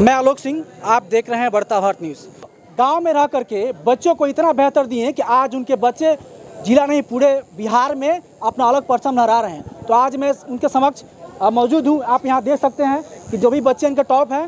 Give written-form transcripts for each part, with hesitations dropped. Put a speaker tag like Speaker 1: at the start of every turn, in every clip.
Speaker 1: मैं आलोक सिंह, आप देख रहे हैं बढ़ता भारत न्यूज़। गांव में रह करके बच्चों को इतना बेहतर दिए हैं कि आज उनके बच्चे जिला नहीं पूरे बिहार में अपना अलग परचम लहरा रहे हैं। तो आज मैं उनके समक्ष मौजूद हूं। आप यहां देख सकते हैं कि जो भी बच्चे इनके टॉप हैं,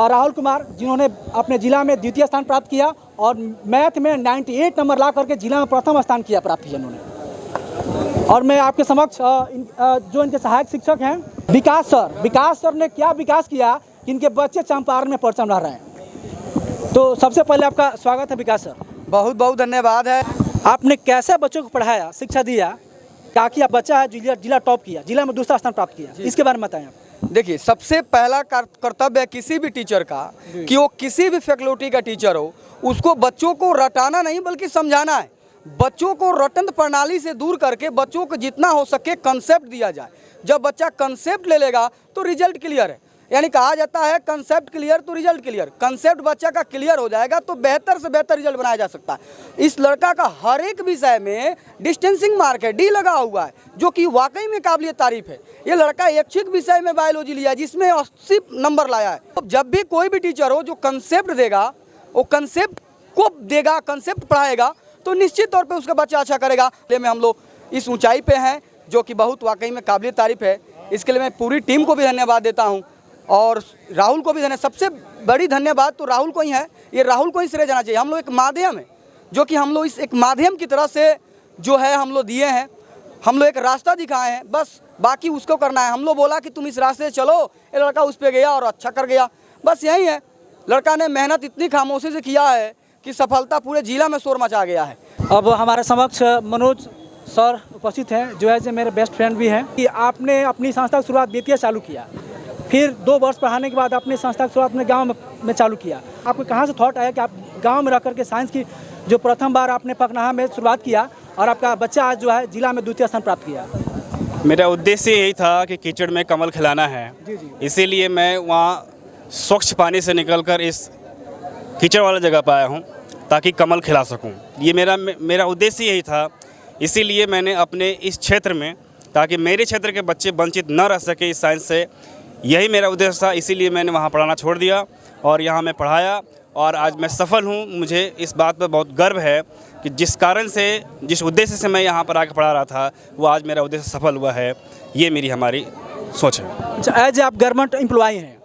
Speaker 1: राहुल कुमार, जिन्होंने अपने ज़िला में द्वितीय स्थान प्राप्त किया और मैथ में 98 नंबर ला करके जिला में प्रथम स्थान किया प्राप्त किया इन्होंने। और मैं आपके समक्ष जो इनके सहायक शिक्षक हैं विकास सर ने क्या विकास किया कि इनके बच्चे चंपारण में परचम लहरा रहे हैं। तो सबसे पहले आपका स्वागत है विकास सर।
Speaker 2: बहुत बहुत धन्यवाद है।
Speaker 1: आपने कैसे बच्चों को पढ़ाया, शिक्षा दिया, ताकि आप बच्चा है जिला टॉप किया, जिला में दूसरा स्थान प्राप्त किया, इसके बारे में बताएं आप।
Speaker 2: देखिए, सबसे पहला कर्तव्य है किसी भी टीचर का कि वो किसी भी फैकल्टी का टीचर हो, उसको बच्चों को रटाना नहीं बल्कि समझाना है। बच्चों को रटन प्रणाली से दूर करके बच्चों को जितना हो सके कंसेप्ट दिया जाए। जब बच्चा कंसेप्ट ले लेगा तो रिजल्ट क्लियर है। यानी कहा जाता है कंसेप्ट क्लियर तो रिजल्ट क्लियर। कंसेप्ट बच्चा का क्लियर हो जाएगा तो बेहतर से बेहतर रिजल्ट बनाया जा सकता है। इस लड़का का हर एक विषय में डिस्टेंसिंग मार्क है, डी लगा हुआ है, जो कि वाकई में काबिलियत तारीफ है। ये लड़का ऐच्छिक विषय में बायोलॉजी लिया जिसमें 80 नंबर लाया है। तो जब भी कोई भी टीचर हो जो कंसेप्ट देगा, वो कंसेप्ट को देगा, कंसेप्ट पढ़ाएगा, तो निश्चित तौर पे उसका बच्चा अच्छा करेगा। इसलिए में हम लोग इस ऊंचाई पे हैं जो कि बहुत वाकई में काबिलियत तारीफ है। इसके लिए मैं पूरी टीम को भी धन्यवाद देता हूँ और राहुल को भी धन्यवाद। सबसे बड़ी धन्यवाद तो राहुल को ही है। ये राहुल को ही श्रेय जाना चाहिए। हम लोग एक माध्यम है जो कि हम लोग इस एक माध्यम की तरह से जो है हम लोग दिए हैं। हम लोग एक रास्ता दिखाए हैं, बस बाकी उसको करना है। हम लोग बोला कि तुम इस रास्ते से चलो, ये लड़का उस पर गया और अच्छा कर गया, बस यही है। लड़का ने मेहनत इतनी खामोशी से किया है कि सफलता पूरे जिला में शोर मचा गया है।
Speaker 1: अब हमारे समक्ष मनोज सर उपस्थित हैं, जो है जो मेरे बेस्ट फ्रेंड भी हैं। कि आपने अपनी संस्था की शुरुआत बेतिया चालू किया, फिर 2 वर्ष पढ़ाने के बाद अपनी संस्था की शुरुआत अपने गाँव में चालू किया। आपको कहाँ से थॉट आया कि आप गाँव में रह करके साइंस की जो प्रथम बार आपने पखनाहा में शुरुआत किया और आपका बच्चा आज जो है जिला में द्वितीय स्थान प्राप्त किया?
Speaker 3: मेरा उद्देश्य यही था कि कीचड़ में कमल खिलाना है। इसीलिए मैं वहाँ स्वच्छ पानी से निकलकर इस कीचड़ वाला जगह पर आया हूँ ताकि कमल खिला सकूँ। ये मेरा उद्देश्य यही था। इसीलिए मैंने अपने इस क्षेत्र में, ताकि मेरे क्षेत्र के बच्चे वंचित न रह सके इस साइंस से, यही मेरा उद्देश्य था। इसीलिए मैंने वहाँ पढ़ाना छोड़ दिया और यहाँ मैं पढ़ाया और आज मैं सफल हूँ। मुझे इस बात पर बहुत गर्व है कि जिस कारण से, जिस उद्देश्य से मैं यहाँ पर आकर पढ़ा रहा था, वो आज मेरा उद्देश्य सफल हुआ है। ये मेरी हमारी सोच है।
Speaker 1: अच्छा, एज आप गवर्नमेंट एम्प्लॉई हैं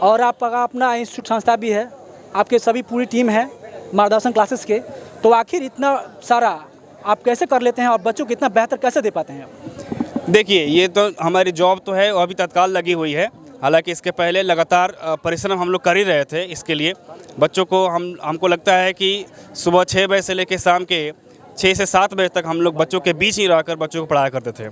Speaker 1: और आपका अपना इंस्टीट्यूट संस्था भी है, आपके सभी पूरी टीम है मार्गदर्शन क्लासेस के, तो आखिर इतना सारा आप कैसे कर लेते हैं और बच्चों को इतना बेहतर कैसे दे पाते हैं?
Speaker 3: देखिए, ये तो हमारी जॉब तो है, वो अभी तत्काल लगी हुई है। हालांकि इसके पहले लगातार परिश्रम हम लोग कर ही रहे थे इसके लिए। बच्चों को हमको लगता है कि सुबह 6 बजे से लेकर शाम के 6 से 7 बजे तक हम लोग बच्चों के बीच ही रहकर बच्चों को पढ़ाया करते थे।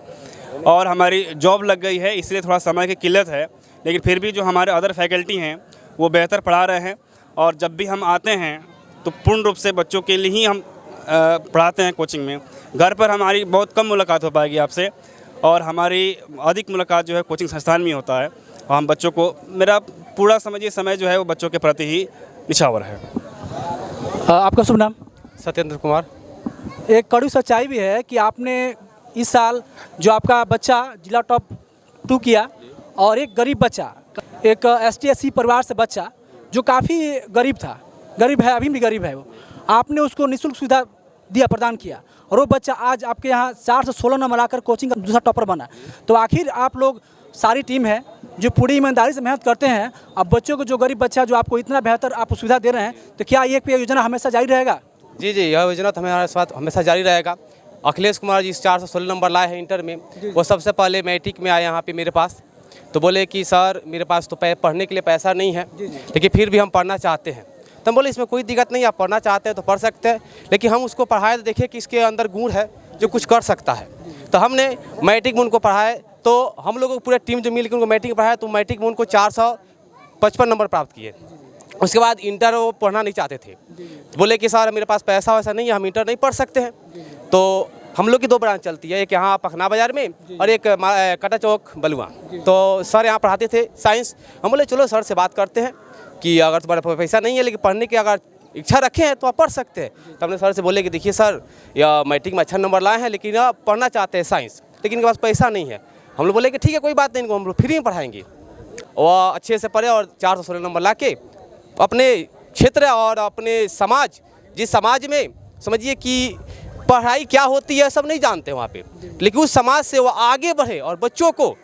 Speaker 3: और हमारी जॉब लग गई है, इसलिए थोड़ा समय की किल्लत है, लेकिन फिर भी जो हमारे अदर फैकल्टी हैं वो बेहतर पढ़ा रहे हैं। और जब भी हम आते हैं तो पूर्ण रूप से बच्चों के लिए ही हम पढ़ाते हैं कोचिंग में। घर पर हमारी बहुत कम मुलाकात हो पाएगी आपसे, और हमारी अधिक मुलाकात जो है कोचिंग संस्थान में होता है। और हम बच्चों को, मेरा पूरा समझिए समय जो है वो बच्चों के प्रति ही निछावर है।
Speaker 1: आपका शुभ नाम?
Speaker 4: सत्येंद्र कुमार।
Speaker 1: एक कड़वी सच्चाई भी है कि आपने इस साल जो आपका बच्चा जिला टॉप 2 किया, और एक गरीब बच्चा, एक ST/SC परिवार से बच्चा जो काफ़ी गरीब था, गरीब है, अभी भी गरीब है, वो आपने उसको निःशुल्क सुविधा दिया, प्रदान किया, और वो बच्चा आज आपके यहाँ 4 से 16 नंबर आकर कोचिंग का दूसरा टॉपर बना। तो आखिर आप लोग सारी टीम है जो पूरी ईमानदारी से मेहनत करते हैं। अब बच्चों को, जो गरीब बच्चा जो आपको इतना बेहतर आप सुविधा दे रहे हैं, तो क्या ये योजना हमेशा जारी रहेगा?
Speaker 4: जी, यह योजना तो हमारे साथ हमेशा जारी रहेगा। अखिलेश कुमार जी 4 से 16 नंबर लाए हैं इंटर में। वो सबसे पहले मैट्रिक में आए यहाँ पे मेरे पास, तो बोले कि सर मेरे पास तो पढ़ने के लिए पैसा नहीं है, लेकिन फिर भी हम पढ़ना चाहते हैं। तो हम बोले इसमें कोई दिक्कत नहीं, आप पढ़ना चाहते हैं तो पढ़ सकते हैं, लेकिन हम उसको पढ़ाए तो देखें कि इसके अंदर गुण है जो कुछ कर सकता है। तो हमने मैट्रिक में उनको पढ़ाए, तो हम लोगों को पूरे टीम जो मिल के उनको मैट्रिक पढ़ाया, तो मैट्रिक में उनको 455 नंबर प्राप्त किए। उसके बाद इंटर वो पढ़ना नहीं चाहते थे, बोले कि सर मेरे पास पैसा वैसा नहीं है, हम इंटर नहीं पढ़ सकते हैं। तो हम लोग की 2 ब्रांच चलती है, एक यहाँ पखना बाज़ार में और एक कटा चौक बलुआ। तो सर यहाँ पढ़ाते थे साइंस। हम बोले चलो सर से बात करते हैं कि अगर तुम्हारे पैसा नहीं है लेकिन पढ़ने की अगर इच्छा रखे हैं तो आप पढ़ सकते हैं। तो हमने सर से बोले कि देखिए सर, या मैट्रिक में अच्छा नंबर लाए हैं लेकिन पढ़ना चाहते हैं साइंस, लेकिन इनके पास पैसा नहीं है। हम लोग बोले कि ठीक है कोई बात नहीं, इनको हम लोग फ्री में पढ़ाएंगे। वह अच्छे से पढ़े और 416 नंबर ला के अपने क्षेत्र और अपने समाज, जिस समाज में समझिए कि पढ़ाई क्या होती है सब नहीं जानते वहाँ पे, लेकिन उस समाज से वो आगे बढ़े और बच्चों को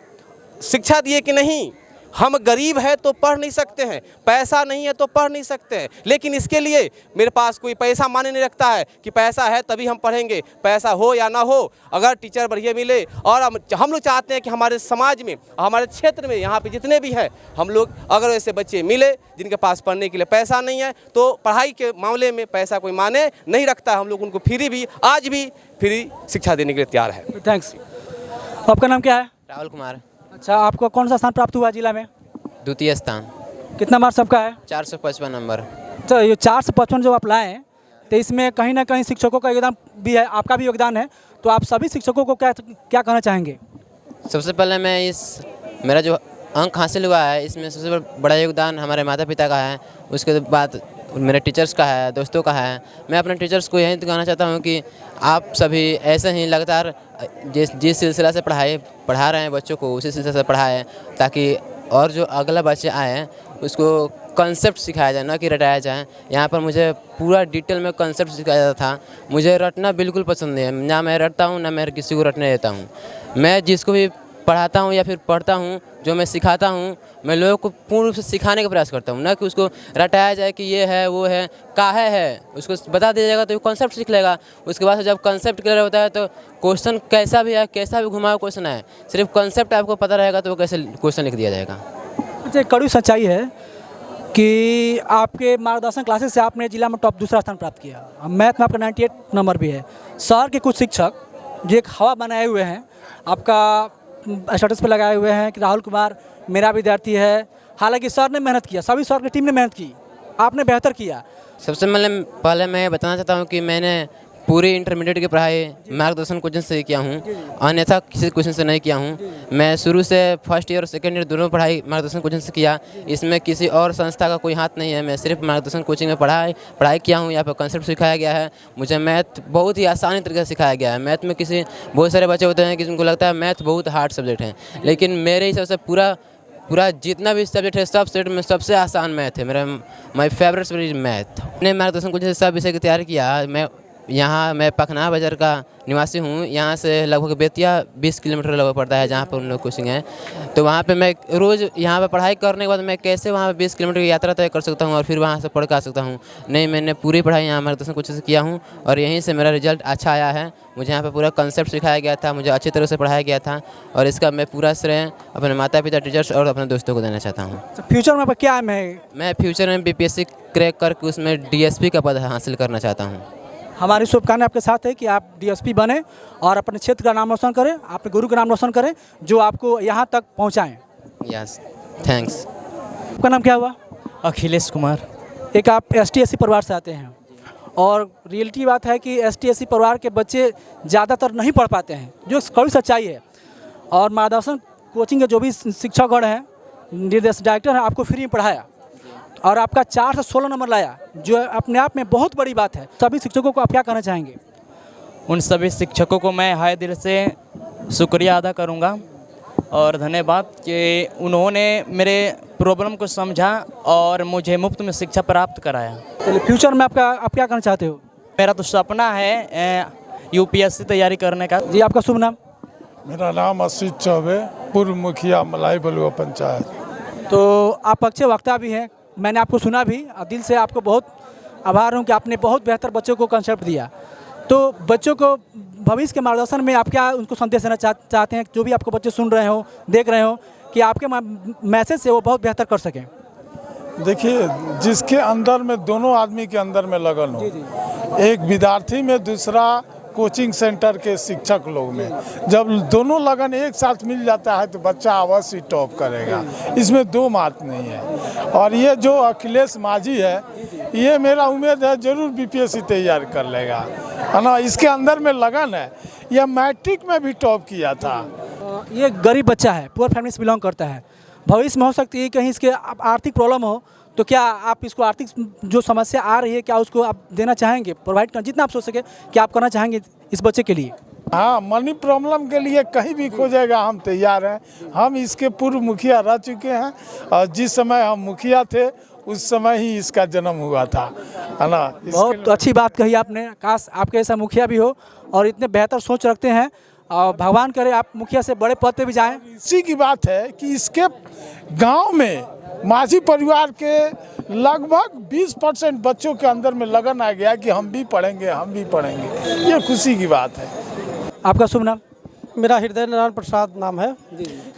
Speaker 4: शिक्षा दिए कि नहीं, हम गरीब है तो पढ़ नहीं सकते हैं, पैसा नहीं है तो पढ़ नहीं सकते हैं, लेकिन इसके लिए मेरे पास कोई पैसा माने नहीं रखता है कि पैसा है तभी हम पढ़ेंगे, पैसा हो या ना हो, अगर टीचर बढ़िया मिले। और हम लोग चाहते हैं कि हमारे समाज में, हमारे क्षेत्र में, यहाँ पे जितने भी हैं हम लोग, अगर ऐसे बच्चे मिले जिनके पास पढ़ने के लिए पैसा नहीं है, तो पढ़ाई के मामले में पैसा कोई माने नहीं रखता है, हम लोग उनको फ्री भी, आज भी फ्री शिक्षा देने के लिए तैयार है।
Speaker 1: थैंक्स। आपका नाम क्या है?
Speaker 5: राहुल कुमार।
Speaker 1: अच्छा, आपको कौन सा स्थान प्राप्त हुआ जिला में?
Speaker 5: द्वितीय स्थान।
Speaker 1: कितना मार्क्स सबका है?
Speaker 5: 455 नंबर।
Speaker 1: तो ये 455 जो आप लाए हैं, तो इसमें कहीं ना कहीं शिक्षकों का योगदान भी है, आपका भी योगदान है, तो आप सभी शिक्षकों को क्या कहना चाहेंगे?
Speaker 5: सबसे पहले मैं मेरा जो अंक हासिल हुआ है इसमें सबसे बड़ा योगदान हमारे माता पिता का है, उसके बाद मेरे टीचर्स का है, दोस्तों का है। मैं अपने टीचर्स को यही कहना चाहता हूँ कि आप सभी ऐसे ही लगातार जिस सिलसिला से पढ़ा रहे हैं बच्चों को, उसी सिलसिले से पढ़ाएं, ताकि और जो अगला बच्चे आए उसको कंसेप्ट सिखाया जाए, ना कि रटाया जाए। यहाँ पर मुझे पूरा डिटेल में कंसेप्ट सिखाया जाता था। मुझे रटना बिल्कुल पसंद नहीं है, ना मैं रटता हूँ ना मैं किसी को रटने देता हूँ। मैं जिसको भी पढ़ाता हूँ या फिर पढ़ता हूँ, जो मैं सिखाता हूँ, मैं लोगों को पूर्ण रूप से सिखाने का प्रयास करता हूँ, ना कि उसको रटाया जाए कि ये है वो है, काहे है, उसको बता दिया जाएगा तो वो कॉन्सेप्ट सीख लेगा। उसके बाद जब कॉन्सेप्ट क्लियर होता है तो क्वेश्चन कैसा भी है, कैसा भी घुमाओ क्वेश्चन है, सिर्फ कॉन्सेप्ट आपको पता रहेगा तो वो कैसे क्वेश्चन लिख दिया जाएगा।
Speaker 1: अच्छा, कड़वी सच्चाई है कि आपके मार्गदर्शन क्लासेस से आपने जिला में टॉप दूसरा स्थान प्राप्त किया। मैथ में आपका 98 नंबर भी है। शहर के कुछ शिक्षक जो एक हवा बनाए हुए हैं, आपका स्टेटस पे लगाए हुए हैं कि राहुल कुमार मेरा विद्यार्थी है, हालांकि सर ने मेहनत किया, सभी सर की टीम ने मेहनत की, आपने बेहतर किया।
Speaker 5: सबसे पहले मैं बताना चाहता हूँ कि मैंने पूरी इंटरमीडिएट की पढ़ाई मार्गदर्शन कोचिंग से किया हूँ, अन्यथा किसी कोचिंग से नहीं किया हूँ। मैं शुरू से फर्स्ट ईयर और सेकेंड ईयर दोनों पढ़ाई मार्गदर्शन कोचिंग से किया। इसमें किसी और संस्था का कोई हाथ नहीं है, मैं सिर्फ मार्गदर्शन कोचिंग में पढ़ाई किया हूँ। यहाँ पर कंसेप्ट सिखाया गया है। मुझे मैथ बहुत ही आसानी तरीके से सिखाया गया है। मैथ में बहुत सारे बच्चे होते हैं कि उनको लगता है मैथ बहुत हार्ड सब्जेक्ट है, लेकिन मेरे हिसाब से पूरा जितना भी सब्जेक्ट है सब सब्जेक्ट में सबसे आसान मैथ है। मेरा माई फेवरेट सब्जेक्ट मैथ। मैंने मार्गदर्शन कोचिंग से सब विषय की तैयारी किया। मैं पखना बाजार का निवासी हूँ। यहाँ से लगभग बेतिया 20 किलोमीटर लगभग पड़ता है, जहाँ पर उन लोग कोचिंग है। तो वहाँ पे मैं रोज़ यहाँ पे पढ़ाई करने के बाद मैं कैसे वहाँ पे 20 किलोमीटर की यात्रा तय कर सकता हूँ और फिर वहाँ से पढ़ कर आ सकता हूँ? नहीं, मैंने पूरी पढ़ाई यहाँ मार्गदर्शन कोचिंग से किया हूँ और यहीं से मेरा रिजल्ट अच्छा आया है। मुझे यहाँ पर पूरा कंसेप्ट सिखाया गया था, मुझे अच्छी तरह से पढ़ाया गया था और इसका मैं पूरा श्रेय अपने माता पिता, टीचर्स और अपने दोस्तों को देना चाहता हूँ।
Speaker 1: फ्यूचर में क्या है?
Speaker 5: मैं फ्यूचर में BPSC क्रैक करके उसमें DSP का पद हासिल करना चाहता हूँ।
Speaker 1: हमारी शुभकामनाएं आपके साथ है कि आप DSP बने और अपने क्षेत्र का नाम रोशन करें, अपने गुरु का नाम रोशन करें, जो आपको यहाँ तक पहुँचाएं।
Speaker 5: Yes, thanks.
Speaker 1: आपका नाम क्या हुआ?
Speaker 6: अखिलेश कुमार।
Speaker 1: एक आप ST/SC परिवार से आते हैं और रियलिटी बात है कि ST/SC परिवार के बच्चे ज़्यादातर नहीं पढ़ पाते हैं, जो कड़ी सच्चाई है। और मार्गदर्शन कोचिंग के जो भी शिक्षकगण हैं, निर्देशक डायरेक्टर हैं, आपको फ्री में पढ़ाया और आपका 416 नंबर लाया, जो अपने आप में बहुत बड़ी बात है। सभी शिक्षकों को आप क्या कहना चाहेंगे?
Speaker 6: उन सभी शिक्षकों को मैं हाय दिल से शुक्रिया अदा करूंगा और धन्यवाद कि उन्होंने मेरे प्रॉब्लम को समझा और मुझे मुफ्त में शिक्षा प्राप्त कराया।
Speaker 1: चलिए, फ्यूचर में आप क्या करना चाहते हो?
Speaker 6: मेरा तो सपना है UPSC तैयारी करने का।
Speaker 1: जी, आपका शुभ नाम?
Speaker 7: मेरा नाम असित चौबे, पूर्व मुखिया मलाई बलुआ पंचायत।
Speaker 1: तो आप अच्छे वक्ता भी हैं, मैंने आपको सुना भी और दिल से आपको बहुत आभार हूँ कि आपने बहुत बेहतर बच्चों को कंसेप्ट दिया। तो बच्चों को भविष्य के मार्गदर्शन में आप क्या उनको संदेश देना चाहते हैं, जो भी आपको बच्चे सुन रहे हो, देख रहे हो, कि आपके मैसेज से वो बहुत बेहतर कर सकें?
Speaker 7: देखिए, जिसके अंदर में दोनों आदमी के अंदर में लगन हो, एक विद्यार्थी में, दूसरा कोचिंग सेंटर के शिक्षक लोग में, जब दोनों लगन एक साथ मिल जाता है तो बच्चा अवश्य टॉप करेगा, इसमें दो बात नहीं है। और ये जो अखिलेश माझी है, ये मेरा उम्मीद है जरूर BPSC तैयार कर लेगा, है ना। इसके अंदर में लगन है। यह मैट्रिक में भी टॉप किया था।
Speaker 1: ये गरीब बच्चा है, पुअर फैमिली से बिलोंग करता है। भविष्य में हो सकती है कहीं इसके आर्थिक प्रॉब्लम हो, तो क्या आप इसको आर्थिक जो समस्या आ रही है, क्या उसको आप देना चाहेंगे, प्रोवाइड करना, जितना आप सोच सके, क्या आप करना चाहेंगे इस बच्चे के लिए?
Speaker 7: हाँ, मनी प्रॉब्लम के लिए कहीं भी खोजेगा हम तैयार हैं। हम इसके पूर्व मुखिया रह चुके हैं और जिस समय हम मुखिया थे उस समय ही इसका जन्म हुआ था, है ना।
Speaker 1: बहुत अच्छी बात कही आपने। काश आपके ऐसा मुखिया भी हो और इतने बेहतर सोच रखते हैं, और भगवान करे आप मुखिया से बड़े पद पे भी जाएं।
Speaker 7: इसी की बात है कि इसके गांव में माझी परिवार के लगभग 20% बच्चों के अंदर में लगन आ गया कि हम भी पढ़ेंगे, हम भी पढ़ेंगे। ये खुशी की बात है।
Speaker 1: आपका शुभ नाम?
Speaker 8: मेरा हृदय नारायण प्रसाद नाम है।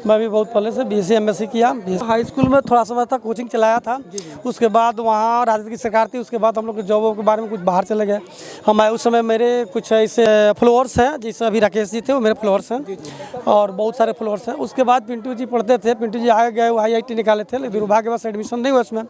Speaker 8: मैं भी बहुत पहले से BSc MSc किया। हाई स्कूल में थोड़ा समय तक कोचिंग चलाया था। उसके बाद वहाँ राजद की सरकार थी, उसके बाद हम लोग जॉब के बारे में कुछ बाहर चले गए। हम उस समय मेरे कुछ ऐसे फ्लोअर्स हैं, जैसे अभी राकेश जी थे वो मेरे फ्लोअर्स हैं और बहुत सारे फ्लोअर्स हैं। उसके बाद पिंटू जी पढ़ते थे, पिंटू जी आए गए, वो IIT निकाले थे, लेकिन दुर्भाग्यवश एडमिशन नहीं हुआ उसमें।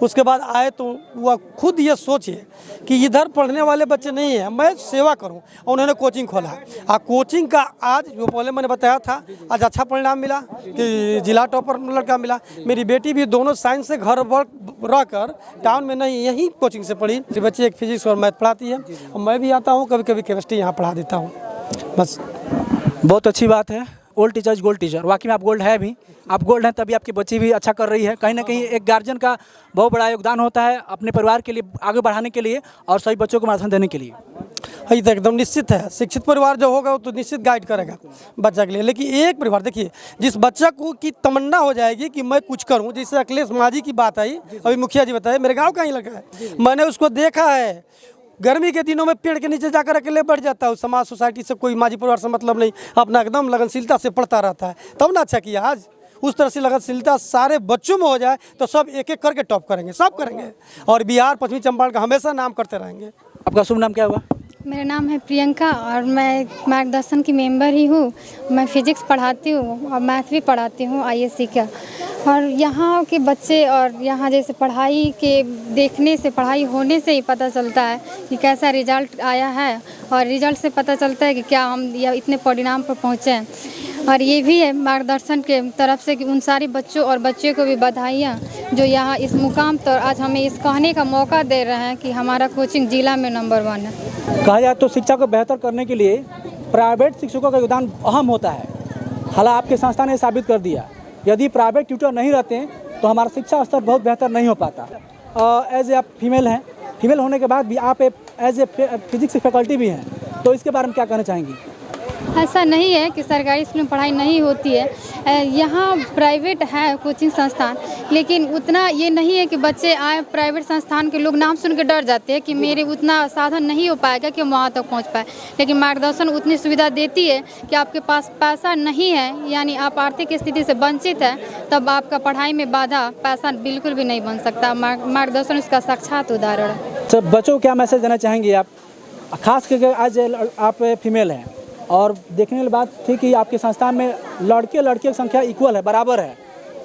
Speaker 8: उसके बाद आए तो वह खुद ये सोचिए कि इधर पढ़ने वाले बच्चे नहीं हैं, मैं सेवा करूँ, और उन्होंने कोचिंग खोला। कोचिंग का आज जो पहले मैंने बताया था, आज अच्छा परिणाम मिला कि जिला टॉपर लड़का मिला। मेरी बेटी भी दोनों साइंस से घर रहकर टाउन में नहीं, यहीं कोचिंग से पढ़ी। बच्चे एक फिजिक्स और मैथ पढ़ाती है, और मैं भी आता हूँ, कभी कभी केमिस्ट्री यहाँ पढ़ा देता हूँ। बस
Speaker 1: बहुत अच्छी बात है। Old teachers gold teacher. वाकई में आप गोल्ड है भी, आप गोल्ड हैं तभी आपकी बच्ची भी अच्छा कर रही है। कहीं ना कहीं एक गार्जियन का बहुत बड़ा योगदान होता है अपने परिवार के लिए आगे बढ़ाने के लिए और सभी बच्चों को मार्गदर्शन देने के लिए।
Speaker 8: ये तो एकदम निश्चित है। शिक्षित परिवार जो होगा वो तो निश्चित गाइड करेगा बच्चा के लिए। लेकिन एक परिवार देखिए, जिस बच्चा को की तमन्ना हो जाएगी कि मैं कुछ करूं, जैसे अखिलेश माझी की बात आई, अभी मुखिया जी बताए, मेरे गांव का ही लगा है, मैंने उसको देखा है। गर्मी के दिनों में पेड़ के नीचे जाकर अकेले बैठ जाता है। समाज सोसाइटी से कोई माझी परिवार से मतलब नहीं, अपना एकदम लगनशीलता से पढ़ता रहता है। तब ना अच्छा किया। आज उस तरह से लगनशीलता सारे बच्चों में हो जाए तो सब एक एक करके टॉप करेंगे, सब करेंगे, और बिहार पश्चिमी चंपारण का हमेशा नाम करते रहेंगे।
Speaker 1: आपका शुभ नाम क्या हुआ?
Speaker 9: मेरा नाम है प्रियंका और मैं मार्गदर्शन की मेंबर ही हूँ। मैं फिजिक्स पढ़ाती हूँ और मैथ भी पढ़ाती हूँ ISC का। और यहाँ के बच्चे और यहाँ जैसे पढ़ाई के देखने से, पढ़ाई होने से ही पता चलता है कि कैसा रिजल्ट आया है, और रिजल्ट से पता चलता है कि क्या हम या इतने परिणाम पर पहुँचे हैं। और ये भी है मार्गदर्शन के तरफ से कि उन सारे बच्चों और बच्चे को भी बधाइयाँ जो यहाँ इस मुकाम पर आज हमें इस कहने का मौका दे रहे हैं कि हमारा कोचिंग जिला में नंबर 1 है।
Speaker 1: कहा जाए तो शिक्षा को बेहतर करने के लिए प्राइवेट शिक्षकों का योगदान अहम होता है। हालांकि आपके संस्था ने साबित कर दिया, यदि प्राइवेट ट्यूटर नहीं रहते तो हमारा शिक्षा स्तर बहुत बेहतर नहीं हो पाता। एज ए आप फीमेल हैं, फीमेल होने के बाद भी आप एज ए फिजिक्स की फैकल्टी भी हैं, तो इसके बारे में क्या कहना चाहेंगी?
Speaker 9: ऐसा नहीं है कि सरकारी स्कूल में पढ़ाई नहीं होती है। यहाँ प्राइवेट है कोचिंग संस्थान, लेकिन उतना ये नहीं है कि बच्चे आए प्राइवेट संस्थान के लोग नाम सुन के डर जाते हैं कि मेरे उतना साधन नहीं हो पाएगा कि हम वहाँ तक पहुँच पाए। लेकिन मार्गदर्शन उतनी सुविधा देती है कि आपके पास पैसा नहीं है, यानी आप आर्थिक स्थिति से वंचित है, तब आपका पढ़ाई में बाधा पैसा बिल्कुल भी नहीं बन सकता। मार्गदर्शन इसका साक्षात उदाहरण है।
Speaker 1: तो बच्चों को क्या मैसेज देना चाहेंगे आप, खास करके आज आप फीमेल हैं और देखने वाली बात थी कि आपके संस्थान में लड़के लड़कियों की संख्या इक्वल है, बराबर है,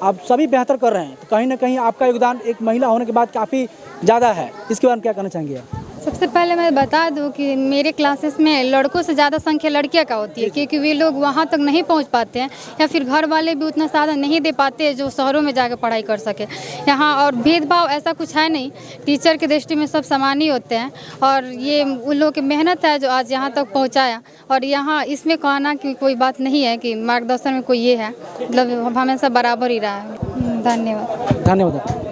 Speaker 1: आप सभी बेहतर कर रहे हैं, तो कहीं ना कहीं आपका योगदान एक महिला होने के बाद काफ़ी ज़्यादा है। इसके बारे में क्या कहना चाहेंगे आप?
Speaker 9: सबसे पहले मैं बता दूं कि मेरे क्लासेस में लड़कों से ज़्यादा संख्या लड़कियां का होती है, क्योंकि वे लोग वहां तक नहीं पहुंच पाते हैं या फिर घर वाले भी उतना साधन नहीं दे पाते जो शहरों में जाकर पढ़ाई कर सके यहाँ। और भेदभाव ऐसा कुछ है नहीं, टीचर की दृष्टि में सब समान ही होते हैं, और ये उन लोगों की मेहनत है जो आज यहाँ तक पहुँचाया। और यहाँ इसमें कहना कि कोई बात नहीं है कि मार्गदर्शन में कोई ये है, मतलब हमेशा बराबर ही रहा है। धन्यवाद।
Speaker 1: धन्यवाद।